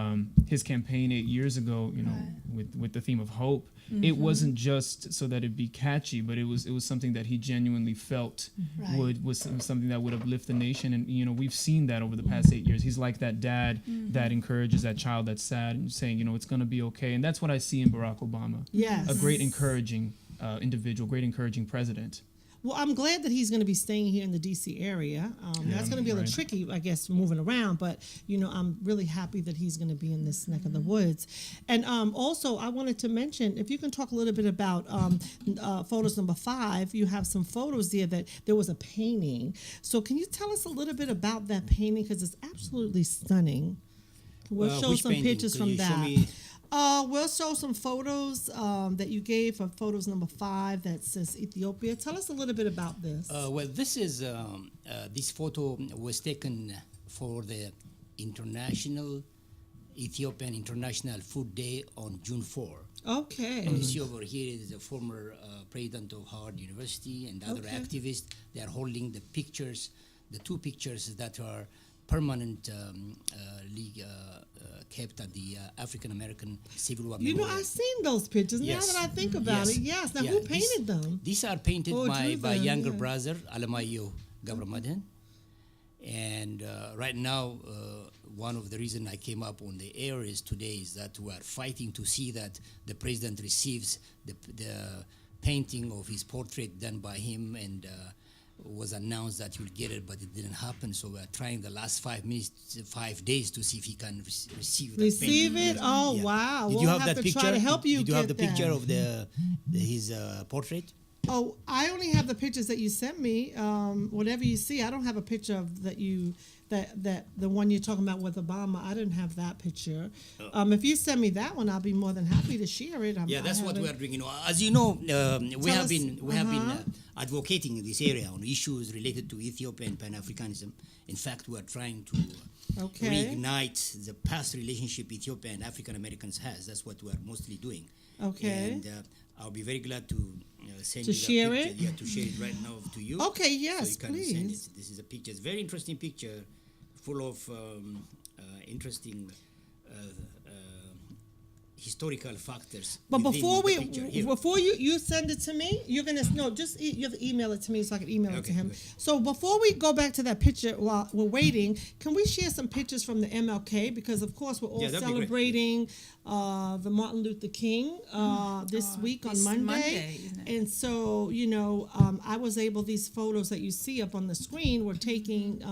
[SPEAKER 5] his campaign 8 years ago, you know, with the theme of hope, it wasn't just so that it'd be catchy, but it was something that he genuinely felt
[SPEAKER 3] Right.
[SPEAKER 5] was something that would uplift the nation. And you know, we've seen that over the past 8 years. He's like that dad that encourages that child that's sad and saying, you know, it's going to be okay. And that's what I see in Barack Obama.
[SPEAKER 2] Yes.
[SPEAKER 5] A great encouraging individual, great encouraging president.
[SPEAKER 2] Well, I'm glad that he's going to be staying here in the D.C. area. That's going to be a little
[SPEAKER 5] right.
[SPEAKER 2] tricky, I guess, moving around. But, you know, I'm really happy that he's going to be in this neck of the woods. And also, I wanted to mention, if you can talk a little bit about photos number 5, you have some photos there that there was a painting. So can you tell us a little bit about that painting? Because it's absolutely stunning. We'll show
[SPEAKER 4] Which
[SPEAKER 2] some
[SPEAKER 4] painting?
[SPEAKER 2] pictures
[SPEAKER 4] Could
[SPEAKER 2] from
[SPEAKER 4] you show
[SPEAKER 2] that.
[SPEAKER 4] me?
[SPEAKER 2] We'll show some photos that you gave for photos number 5 that says Ethiopia. Tell us a little bit about this.
[SPEAKER 4] Well, this photo was taken for the Ethiopian International Food Day on June 4.
[SPEAKER 2] Okay.
[SPEAKER 4] And you see over here is the former president of Howard University and other
[SPEAKER 2] Okay.
[SPEAKER 4] activists. They are holding the pictures, the 2 pictures that are permanent league kept at the African American Civil War
[SPEAKER 2] You know,
[SPEAKER 4] Memorial.
[SPEAKER 2] I've seen those pictures.
[SPEAKER 4] Yes.
[SPEAKER 2] Now that I think about
[SPEAKER 4] Yes.
[SPEAKER 2] it, yes. Now,
[SPEAKER 4] Yeah,
[SPEAKER 2] who painted them?
[SPEAKER 4] These are painted
[SPEAKER 2] Oh,
[SPEAKER 4] by
[SPEAKER 2] drew them,
[SPEAKER 4] younger
[SPEAKER 2] yeah.
[SPEAKER 4] brother Alamayo Gabramadhan. And right now, one of the reasons I came up on the air is today is that we are fighting to see that the president receives the painting of his portrait done by him, and was announced that he will get it, but it didn't happen. So we are trying the last 5 days to see if he can receive that
[SPEAKER 2] Receive
[SPEAKER 4] painting.
[SPEAKER 2] it? Oh,
[SPEAKER 4] Yeah.
[SPEAKER 2] wow.
[SPEAKER 4] Did
[SPEAKER 2] We'll
[SPEAKER 4] you have that
[SPEAKER 2] to
[SPEAKER 4] picture?
[SPEAKER 2] try to help you
[SPEAKER 4] Did you have
[SPEAKER 2] get
[SPEAKER 4] the picture
[SPEAKER 2] that.
[SPEAKER 4] of his portrait?
[SPEAKER 2] Oh, I only have the pictures that you sent me. Whatever you see, I don't have a picture of that the one you're talking about with Obama. I didn't have that picture. If you send me that one, I'll be more than happy to share it.
[SPEAKER 4] Yeah, that's
[SPEAKER 2] I
[SPEAKER 4] what we
[SPEAKER 2] haven't-
[SPEAKER 4] are doing. You know, as you know, we have
[SPEAKER 2] us-
[SPEAKER 4] been advocating in this area on issues related to Ethiopia and Pan-Africanism. In fact, we are trying to
[SPEAKER 2] Okay.
[SPEAKER 4] reignite the past relationship Ethiopia and African Americans has. That's what we are mostly doing.
[SPEAKER 2] Okay.
[SPEAKER 4] And I'll be very glad to send
[SPEAKER 2] To
[SPEAKER 4] you the
[SPEAKER 2] share
[SPEAKER 4] picture.
[SPEAKER 2] it?
[SPEAKER 4] Yeah, to share it right now to you.
[SPEAKER 2] Okay,
[SPEAKER 4] So
[SPEAKER 2] yes,
[SPEAKER 4] you can send
[SPEAKER 2] please.
[SPEAKER 4] it. This is a picture. It's a very interesting picture, full of interesting historical factors.
[SPEAKER 2] But
[SPEAKER 4] within
[SPEAKER 2] before
[SPEAKER 4] the picture. Here.
[SPEAKER 2] you send it to me, you're gonna you have to email it to me so I can email it to
[SPEAKER 4] Okay,
[SPEAKER 2] him.
[SPEAKER 4] good.
[SPEAKER 2] So before we go back to that picture while we're waiting, can we share some pictures from the MLK, because of course we're all
[SPEAKER 4] Yeah, that'd be great.
[SPEAKER 2] celebrating the Martin Luther King this week on
[SPEAKER 3] this
[SPEAKER 2] Monday.
[SPEAKER 3] Monday, isn't it?
[SPEAKER 2] And so I was able, these photos that you see up on the screen were taken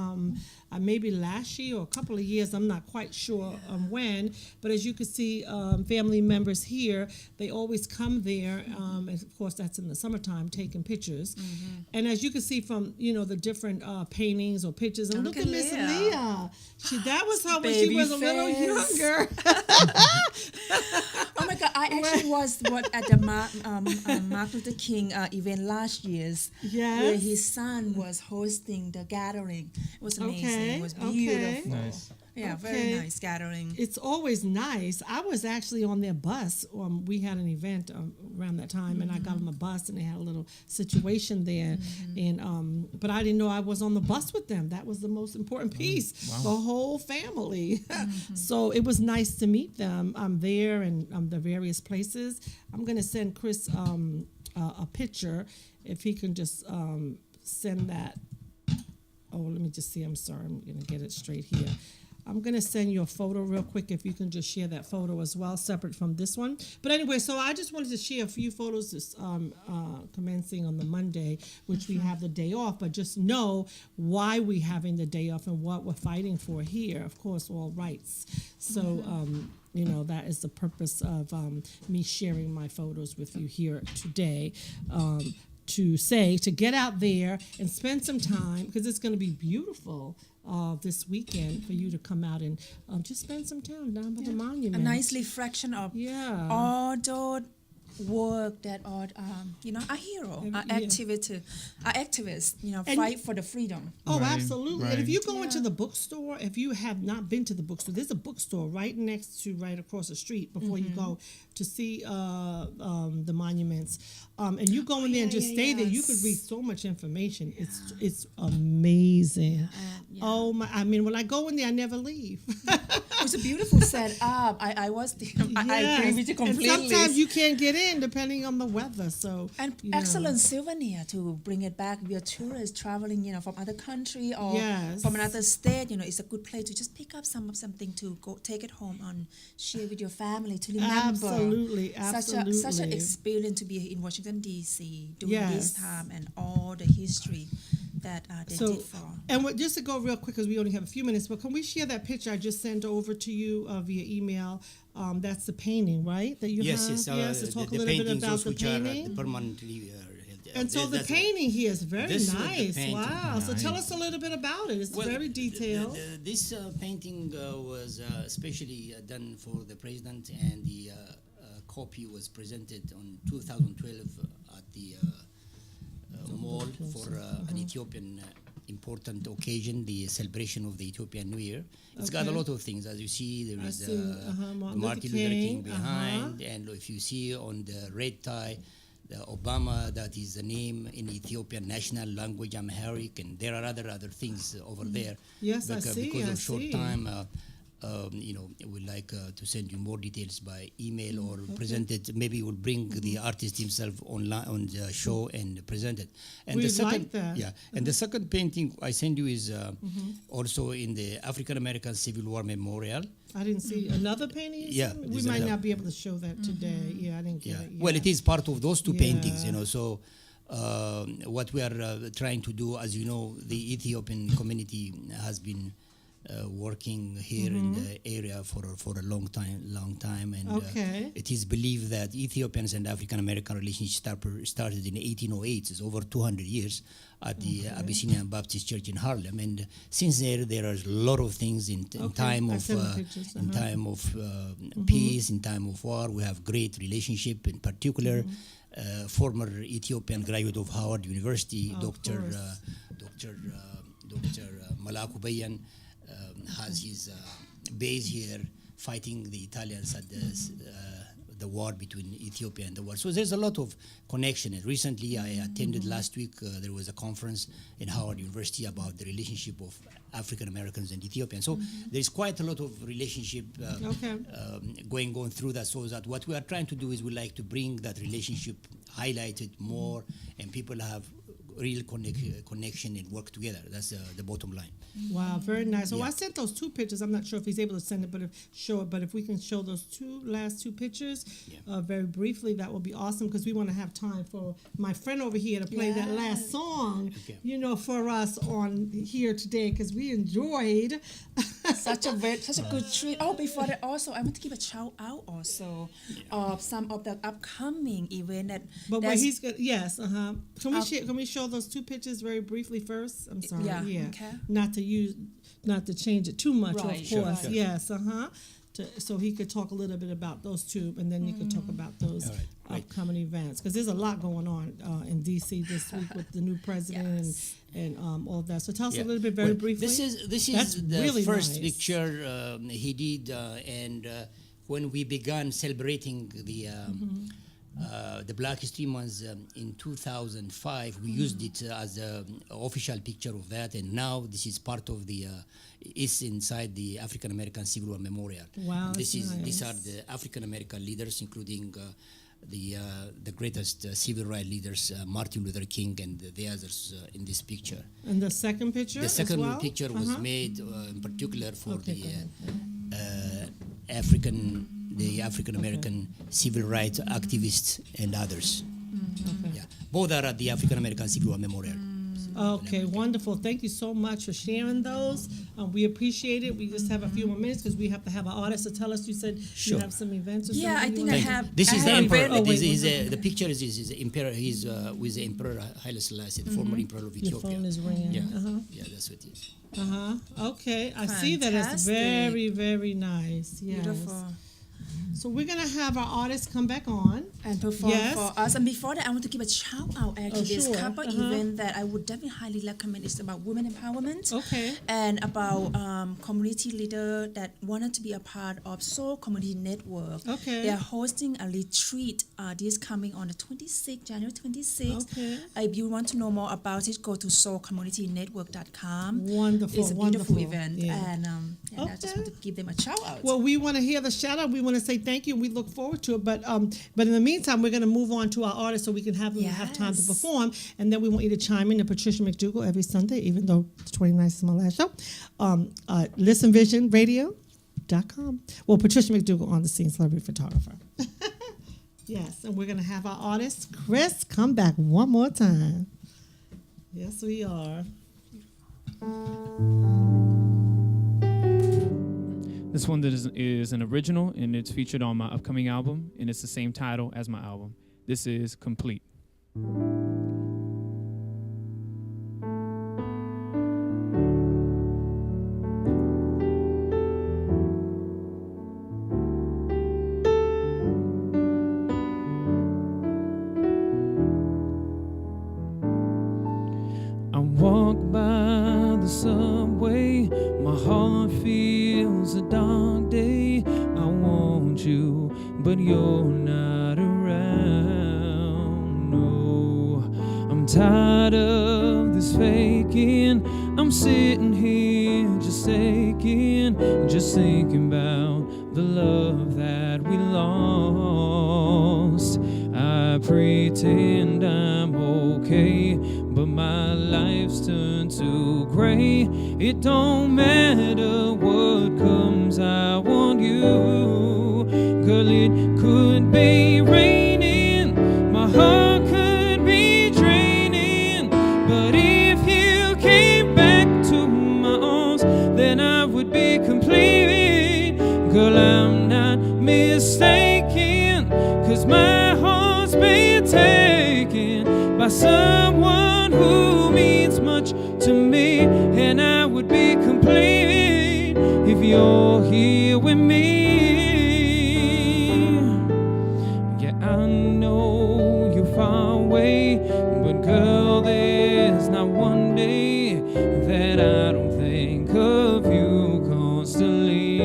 [SPEAKER 2] maybe last year or a couple of years, I'm not quite sure when, but as you can see, family members here, they always come there, and of course that's in the summertime, taking pictures. And as you can see from the different paintings or pictures, and
[SPEAKER 3] Oh,
[SPEAKER 2] look
[SPEAKER 3] look
[SPEAKER 2] at
[SPEAKER 3] at
[SPEAKER 2] Miss
[SPEAKER 3] Leah.
[SPEAKER 2] Leah. That was her when she
[SPEAKER 3] Baby
[SPEAKER 2] was a little
[SPEAKER 3] face.
[SPEAKER 2] younger.
[SPEAKER 3] Oh my God! I actually was at the Martin Luther King event last year's,
[SPEAKER 2] Yes.
[SPEAKER 3] where his son was hosting the gathering. It was amazing.
[SPEAKER 2] Okay,
[SPEAKER 3] It was
[SPEAKER 2] okay.
[SPEAKER 3] beautiful.
[SPEAKER 5] Nice.
[SPEAKER 3] Yeah, very
[SPEAKER 2] Okay.
[SPEAKER 3] nice gathering.
[SPEAKER 2] It's always nice. I was actually on their bus. We had an event around that time, and I got on the bus, and they had a little situation there. And but I didn't know I was on the bus with them. That was the most important piece. The whole family. So it was nice to meet them. I'm there and the various places. I'm gonna send Chris a picture if he can just send that. Oh, let me just see. I'm sorry. I'm gonna get it straight here. I'm going to send you a photo real quick if you can just share that photo as well, separate from this one. But anyway, so I just wanted to share a few photos this, commencing on the Monday, which we have the day off, but just know why we're having the day off and what we're fighting for here. Of course, all rights. So, that is the purpose of me sharing my photos with you here today. To get out there and spend some time, because it's going to be beautiful this weekend for you to come out and just spend some time down by the
[SPEAKER 3] A
[SPEAKER 2] monument.
[SPEAKER 3] nice reflection of
[SPEAKER 2] Yeah.
[SPEAKER 3] all the work that our our hero, our activists,
[SPEAKER 2] And-
[SPEAKER 3] fight for the freedom.
[SPEAKER 2] Oh,
[SPEAKER 5] Right,
[SPEAKER 2] absolutely. And if
[SPEAKER 5] right.
[SPEAKER 2] you go into the bookstore, if you have not been to the bookstore, there's a bookstore right across the street before you go to see the monuments. And you go in there and just stay there, you could read so much information. It's amazing. Oh my! I mean, when I go in there, I never leave.
[SPEAKER 3] It was a beautiful setup. I was there. I agree with you completely.
[SPEAKER 2] And sometimes you can't get in depending on the weather. So
[SPEAKER 3] And excellent souvenir to bring it back. We are tourists traveling, from other country or
[SPEAKER 2] Yes.
[SPEAKER 3] from another state. It's a good place to just pick up something to go take it home and share with your family to remember.
[SPEAKER 2] Absolutely,
[SPEAKER 3] Such an
[SPEAKER 2] absolutely.
[SPEAKER 3] experience to be in Washington D.C. during
[SPEAKER 2] Yes.
[SPEAKER 3] this time and all the history that they did for.
[SPEAKER 2] And just to go real quick, because we only have a few minutes, but can we share that picture I just sent over to you via email? That's the painting, right? That you
[SPEAKER 4] Yes,
[SPEAKER 2] have.
[SPEAKER 4] yes.
[SPEAKER 2] To talk
[SPEAKER 4] The
[SPEAKER 2] a little bit
[SPEAKER 4] paintings
[SPEAKER 2] about
[SPEAKER 4] also
[SPEAKER 2] the
[SPEAKER 4] which are
[SPEAKER 2] painting.
[SPEAKER 4] permanently
[SPEAKER 2] And so the
[SPEAKER 4] that's-
[SPEAKER 2] painting here is very
[SPEAKER 4] This was the
[SPEAKER 2] nice.
[SPEAKER 4] painting.
[SPEAKER 2] Wow. So tell
[SPEAKER 5] Nice.
[SPEAKER 2] us a little bit about it. It's
[SPEAKER 4] Well,
[SPEAKER 2] very detailed.
[SPEAKER 4] This painting was especially done for the president, and the copy was presented on 2012 at the mall for an Ethiopian important occasion, the celebration of the Ethiopian New Year. It's got a
[SPEAKER 2] Okay.
[SPEAKER 4] lot of things. As you see, there
[SPEAKER 2] I
[SPEAKER 4] is
[SPEAKER 2] see, Martin
[SPEAKER 4] Martin
[SPEAKER 2] Luther
[SPEAKER 4] Luther King
[SPEAKER 2] King,
[SPEAKER 4] behind, and if you see on the red tie, the Obama, that is the name in Ethiopian national language, Amharic, and there are other things over there.
[SPEAKER 2] Yes, I see,
[SPEAKER 4] Because
[SPEAKER 2] I
[SPEAKER 4] of short
[SPEAKER 2] see.
[SPEAKER 4] time, we'd like to send you more details by email or present it. Maybe we'll bring the artist himself online on the show and present it. And
[SPEAKER 2] We'd
[SPEAKER 4] the second,
[SPEAKER 2] like that.
[SPEAKER 4] yeah, and the second painting I send you is also in the African American Civil War Memorial.
[SPEAKER 2] I didn't see another painting. You
[SPEAKER 4] Yeah,
[SPEAKER 2] sent me? We
[SPEAKER 4] there's
[SPEAKER 2] might
[SPEAKER 4] another-
[SPEAKER 2] not be able to show that today. Yeah, I didn't get it.
[SPEAKER 4] Well,
[SPEAKER 2] yet.
[SPEAKER 4] it is part of those two paintings,
[SPEAKER 2] Yeah.
[SPEAKER 4] So what we are trying to do, as you know, the Ethiopian community has been working here in the area for a long time, and
[SPEAKER 2] Okay.
[SPEAKER 4] it is believed that Ethiopians and African American relations started in 1808. It's over 200 years at the Abyssinian Baptist Church in Harlem, and since there are a lot of things in
[SPEAKER 2] Okay,
[SPEAKER 4] time
[SPEAKER 2] I
[SPEAKER 4] of
[SPEAKER 2] sent the pictures,
[SPEAKER 4] in
[SPEAKER 2] uh-huh.
[SPEAKER 4] time of peace, in time of war. We have great relationship. In particular, former Ethiopian graduate of Howard University,
[SPEAKER 2] Of
[SPEAKER 4] Dr.
[SPEAKER 2] course.
[SPEAKER 4] Dr. Malaku Bayan, has his base here fighting the Italians at the war between Ethiopia and the war. So there's a lot of connection. And recently, I attended last week, there was a conference in Howard University about the relationship of African Americans and Ethiopians. So there's quite a lot of relationship
[SPEAKER 2] Okay.
[SPEAKER 4] going on through that. So that what we are trying to do is we like to bring that relationship, highlight it more, and people have real connection and work together. That's the bottom line.
[SPEAKER 2] Wow, very nice. So
[SPEAKER 4] Yeah.
[SPEAKER 2] I sent those two pictures. I'm not sure if he's able to send it, but if we can show those last two pictures
[SPEAKER 4] Yeah.
[SPEAKER 2] very briefly, that would be awesome because we want to have time for my friend over here to play that last
[SPEAKER 3] Yes.
[SPEAKER 2] song,
[SPEAKER 4] Okay.
[SPEAKER 2] for us on here today because we enjoyed.
[SPEAKER 3] Such a good treat. Oh, before that, also I want to give a shout out also of some of the upcoming event that.
[SPEAKER 2] But what
[SPEAKER 3] that's-
[SPEAKER 2] he's good, yes, Can we show those two pictures very briefly first? I'm sorry,
[SPEAKER 3] Yeah, okay.
[SPEAKER 2] Not to change it too much,
[SPEAKER 3] Right,
[SPEAKER 2] of course.
[SPEAKER 3] sure, right.
[SPEAKER 2] Yes, so he could talk a little bit about those two, and then you could talk about those
[SPEAKER 4] All right, right.
[SPEAKER 2] upcoming events because there's a lot going on in DC this week with the new president
[SPEAKER 3] Yes.
[SPEAKER 2] and all of that. So tell us
[SPEAKER 4] Yeah.
[SPEAKER 2] a little bit very
[SPEAKER 4] Well,
[SPEAKER 2] briefly.
[SPEAKER 4] This is
[SPEAKER 2] That's
[SPEAKER 4] the
[SPEAKER 2] really
[SPEAKER 4] first
[SPEAKER 2] nice.
[SPEAKER 4] picture he did, and when we began celebrating the Black History Month in 2005, we used it as an official picture of that, and now this is part of the. Is inside the African American Civil War Memorial.
[SPEAKER 2] Wow,
[SPEAKER 4] These
[SPEAKER 2] that's
[SPEAKER 4] are
[SPEAKER 2] nice.
[SPEAKER 4] the African American leaders, including the greatest civil rights leaders, Martin Luther King, and the others in this picture.
[SPEAKER 2] And the second picture.
[SPEAKER 4] The second
[SPEAKER 2] as well?
[SPEAKER 4] picture was
[SPEAKER 2] Uh-huh.
[SPEAKER 4] made in particular for
[SPEAKER 2] Okay,
[SPEAKER 4] the
[SPEAKER 2] go ahead.
[SPEAKER 4] African American civil rights activists and others. Yeah, both are at the African American Civil War Memorial.
[SPEAKER 2] Okay, wonderful. Thank you so much for sharing those. We appreciate it. We just have a few more minutes because we have to have an artist to tell us. You said you
[SPEAKER 4] Sure.
[SPEAKER 2] have some events or
[SPEAKER 3] Yeah,
[SPEAKER 2] something.
[SPEAKER 3] I
[SPEAKER 2] you
[SPEAKER 3] think
[SPEAKER 2] wanna
[SPEAKER 3] I
[SPEAKER 2] do?
[SPEAKER 3] have.
[SPEAKER 4] This
[SPEAKER 3] I
[SPEAKER 4] is the
[SPEAKER 3] have
[SPEAKER 4] emperor.
[SPEAKER 3] event-
[SPEAKER 2] Oh, wait,
[SPEAKER 4] The picture is the emperor. He's with the emperor Haile Selassie, the former emperor of
[SPEAKER 2] Your
[SPEAKER 4] Ethiopia.
[SPEAKER 2] phone is ringing.
[SPEAKER 4] Yeah, yeah, that's what it is.
[SPEAKER 2] Okay, I see that. It's
[SPEAKER 3] Fantastic.
[SPEAKER 2] very, very nice. Yes.
[SPEAKER 3] Beautiful.
[SPEAKER 2] So we're gonna have our artists come back on.
[SPEAKER 3] And perform
[SPEAKER 2] Yes.
[SPEAKER 3] for us. And before that, I want to give a shout out actually. There's
[SPEAKER 2] sure.
[SPEAKER 3] a couple event that I would definitely highly recommend. It's about women empowerment.
[SPEAKER 2] Okay.
[SPEAKER 3] And about community leader that wanted to be a part of Soul Community Network.
[SPEAKER 2] Okay.
[SPEAKER 3] They are hosting a retreat this coming on the 26th, January 26th.
[SPEAKER 2] Okay.
[SPEAKER 3] If you want to know more about it, go to soulcommunitynetwork.com.
[SPEAKER 2] Wonderful,
[SPEAKER 3] It's a beautiful
[SPEAKER 2] wonderful.
[SPEAKER 3] event.
[SPEAKER 2] Yeah.
[SPEAKER 3] And I just
[SPEAKER 2] Okay.
[SPEAKER 3] want to give them a shout out.
[SPEAKER 2] Well, we want to hear the shout out. We want to say thank you. We look forward to it. But in the meantime, we're going to move on to our artists so we can have them have time to
[SPEAKER 3] Yes.
[SPEAKER 2] perform. And then we want you to chime in to Patricia McDougal every Sunday, even though the 29th is my last show. ListenVisionRadio.com. Well, Patricia McDougal on the scene, celebrity photographer. Yes, and we're going to have our artist, Chris, come back one more time. Yes, we are.
[SPEAKER 5] This one is an original, and it's featured on my upcoming album, and it's the same title as my album. This is Complete. I walk by the subway, my heart feels a dark day. I want you, but you're not around.
[SPEAKER 1] tired of this faking. I'm sitting here just aching, just thinking about the love that we lost. I pretend I'm okay, but my life's turned to gray. It don't matter what comes, I want you. Girl, it could be raining, my heart could be draining, but if you came back to my arms, then I would be complete. Girl, I'm not mistaken, 'cause my heart's been taken by someone who means much to me, and I would be complete if you're here with me. Yeah, I know you're far away, but girl, there's not one day that I don't think of you constantly.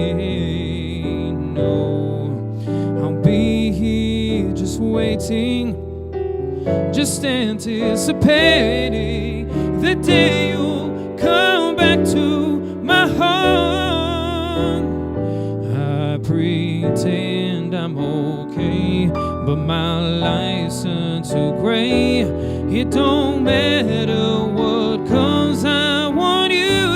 [SPEAKER 1] No, I'll be here just waiting, just anticipating the day you'll come back to my heart. I pretend I'm okay, but my life's turned to gray. It don't matter what comes, I want you.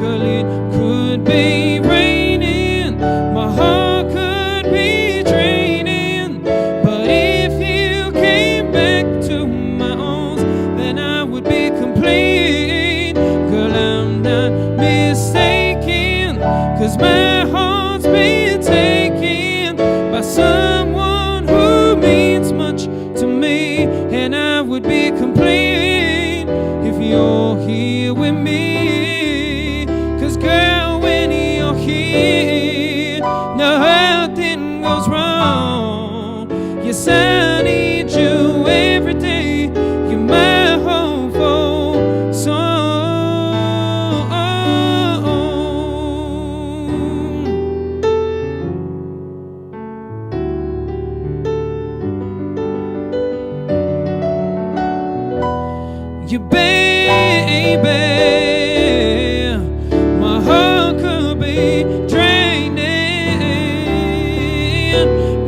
[SPEAKER 1] Girl, it could be raining, my heart could be draining, but if you came back to my arms, then I would be complete. Girl, I'm not mistaken, 'cause my heart's been taken by someone who means much to me, and I would be complete if you're here with me. 'Cause girl, when you're here, nothing goes wrong. Yes, I need you every day. You're my hopeful song. You baby, my heart could be draining.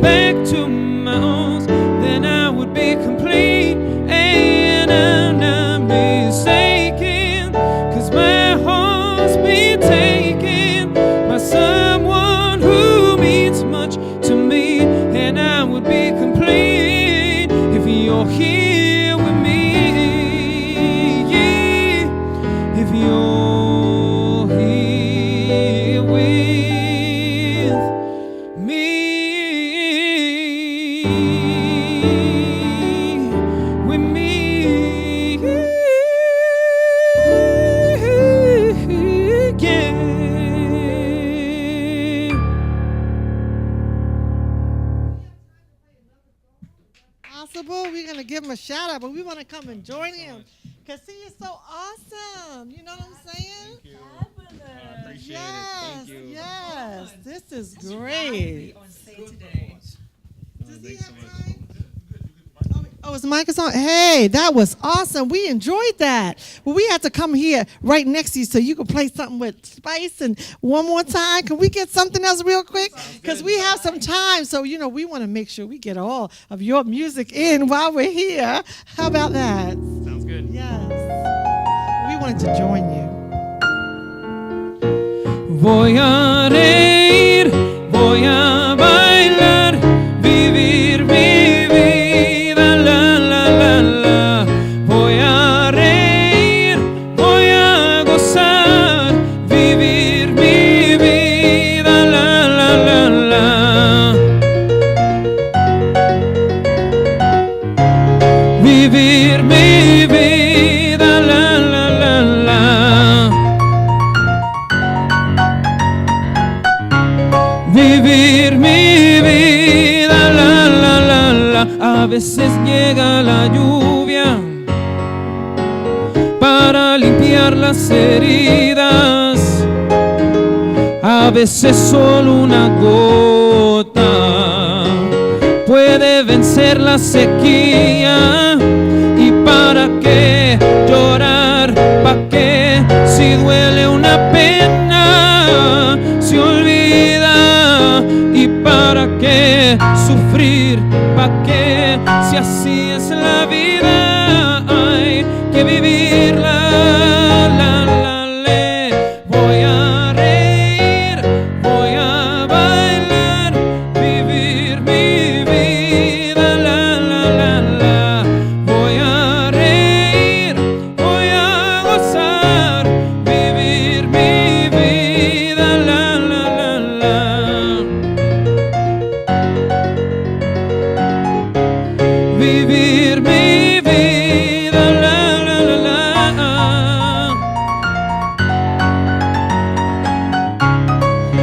[SPEAKER 1] Back to my arms, then I would be complete, and I'm not mistaken, 'cause my heart's been taken by someone who means much to me, and I would be complete if you're here with me. Yeah, if you're here with me, with me, yeah.
[SPEAKER 2] Possible. We're going to give him a shout out, but we want to come and join him because he is so awesome. You know what I'm saying? Yes, yes. This is great. Does he have time? Oh, his mic is on. Hey, that was awesome. We enjoyed that. Well, we had to come here right next to you so you could play something with Spice. And one more time, can we get something else real quick? Because we have some time. So, you know, we want to make sure we get all of your music in while we're here. How about that?
[SPEAKER 5] Sounds good.
[SPEAKER 2] Yes. We wanted to join you.
[SPEAKER 1] Voy a reír, voy a bailar, vivir mi vida, la la la la. Voy a reír, voy a gozar, vivir mi vida, la la la la. Vivir mi vida, la la la la. Vivir mi vida, la la la la. A veces llega la lluvia para limpiar las heridas, a veces solo una gota puede vencer la sequía y qué sufrir? ¿Pa' qué? Si así es la vida, hay que vivirla. Voy a reír, voy a bailar, vivir mi vida. Voy a reír, voy a gozar, vivir mi vida. Vivir mi vida.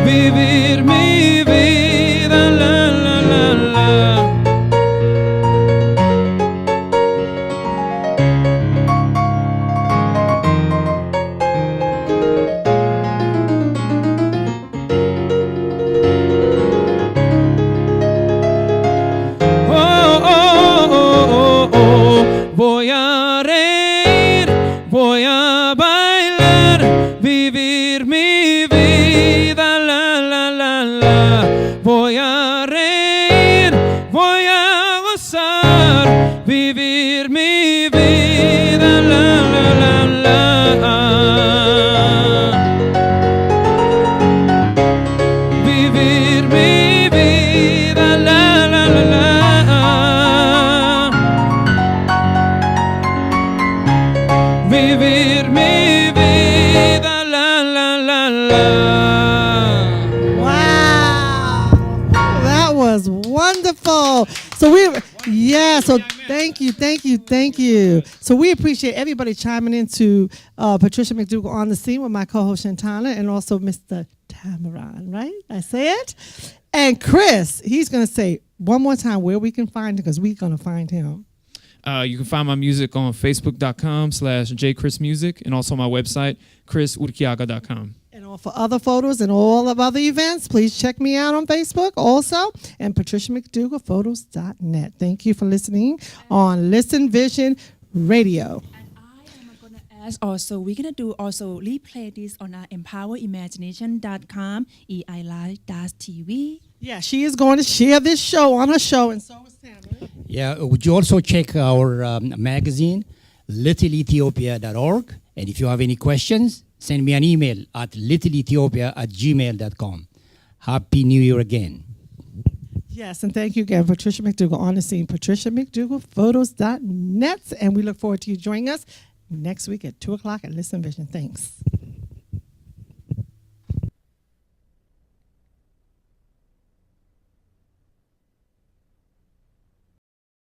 [SPEAKER 1] Vivir mi vida. Voy a reír, voy a bailar, vivir mi vida. Voy a reír, voy a gozar, vivir mi vida. Vivir mi vida. Vivir mi vida.
[SPEAKER 2] Wow, that was wonderful. So thank you. So we appreciate everybody chiming into Patricia McDougal on the scene with my co-host Shantana and also Mr. Tamaran, right? I say it. And Chris, he's going to say one more time where we can find him because we're going to find him.
[SPEAKER 5] You can find my music on facebook.com/jchrismusic and also my website, chrisurquiaga.com.
[SPEAKER 2] And all for other photos and all of other events, please check me out on Facebook also and patriciamcdougalphotos.net. Thank you for listening on Listen Vision Radio.
[SPEAKER 3] And I am going to ask also, we're going to do also replay this on our empowerimagination.com, EI-Live-TV.
[SPEAKER 2] Yeah, she is going to share this show on her show, and so is Tamara.
[SPEAKER 4] Yeah, would you also check our magazine, littleethiopia.org? And if you have any questions, send me an email at littleethiopia@gmail.com. Happy New Year again.
[SPEAKER 2] Yes, and thank you again, Patricia McDougal on the scene, patriciamcdougalphotos.net. And we look forward to you joining us next week at 2 o'clock at Listen Vision. Thanks.